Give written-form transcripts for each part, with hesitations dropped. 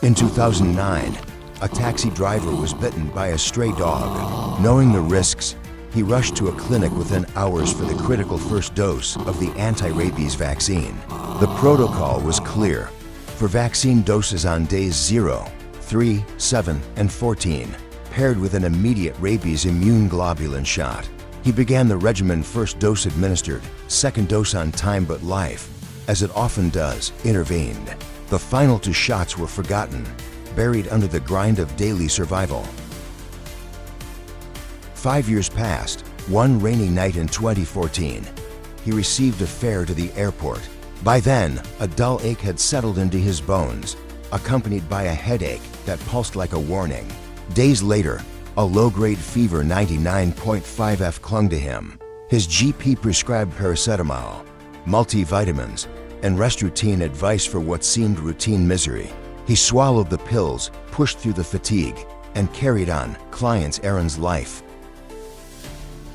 In 2009, a taxi driver was bitten by a stray dog. Knowing the risks, he rushed to a clinic within hours for the critical first dose of the anti-rabies vaccine. The protocol was clear. For vaccine doses on days 0, 3, 7, and 14, paired with an immediate rabies immune globulin shot. He began the regimen first dose administered, second dose on time, but life, as it often does, intervened. The final 2 shots were forgotten, buried under the grind of daily survival. 5 years passed. One rainy night in 2014, he received a fare to the airport. By then, a dull ache had settled into his bones, accompanied by a headache that pulsed like a warning. Days later, a low-grade fever 99.5 F clung to him. His GP prescribed paracetamol, multivitamins, and rest routine advice for what seemed routine misery. He swallowed the pills, pushed through the fatigue, and carried on clients' errands life.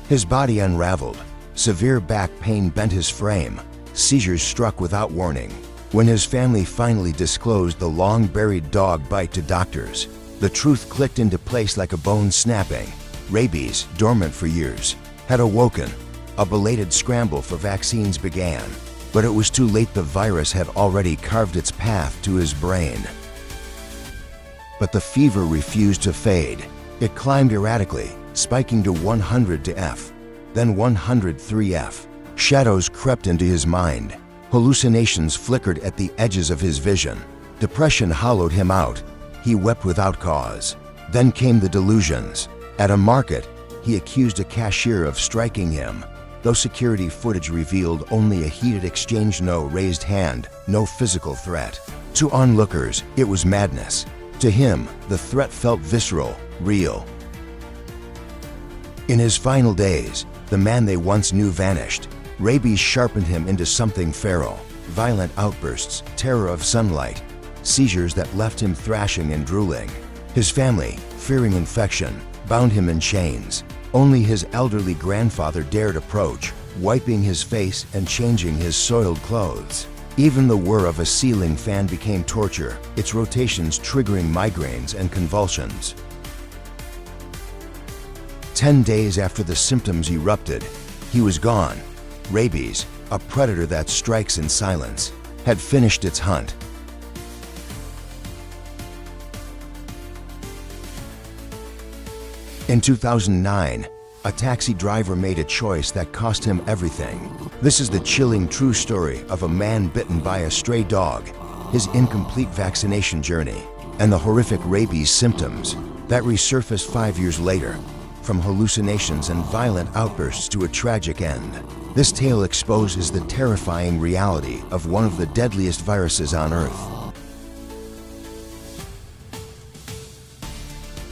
His body unraveled. Severe back pain bent his frame. Seizures struck without warning. When his family finally disclosed the long-buried dog bite to doctors, the truth clicked into place like a bone snapping. Rabies, dormant for years, had awoken. A belated scramble for vaccines began, but it was too late. The virus had already carved its path to his brain. But the fever refused to fade. It climbed erratically, spiking to 100 to F, then 103 F. Shadows crept into his mind. Hallucinations flickered at the edges of his vision. Depression hollowed him out. He wept without cause. Then came the delusions. At a market, he accused a cashier of striking him, though security footage revealed only a heated exchange, no raised hand, no physical threat. To onlookers, it was madness. To him, the threat felt visceral, real. In his final days, the man they once knew vanished. Rabies sharpened him into something feral. Violent outbursts, terror of sunlight, seizures that left him thrashing and drooling. His family, fearing infection, bound him in chains. Only his elderly grandfather dared approach, wiping his face and changing his soiled clothes. Even the whir of a ceiling fan became torture, its rotations triggering migraines and convulsions. 10 days after the symptoms erupted, he was gone. Rabies, a predator that strikes in silence, had finished its hunt. In 2009, a taxi driver made a choice that cost him everything. This is the chilling true story of a man bitten by a stray dog, his incomplete vaccination journey, and the horrific rabies symptoms that resurfaced 5 years later, from hallucinations and violent outbursts to a tragic end. This tale exposes the terrifying reality of one of the deadliest viruses on Earth.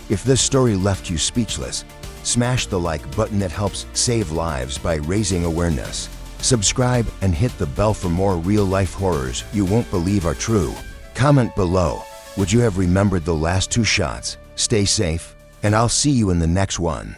If this story left you speechless, smash the like button. That helps save lives by raising awareness. Subscribe and hit the bell for more real-life horrors you won't believe are true. Comment below, would you have remembered the last 2 shots? Stay safe, and I'll see you in the next one.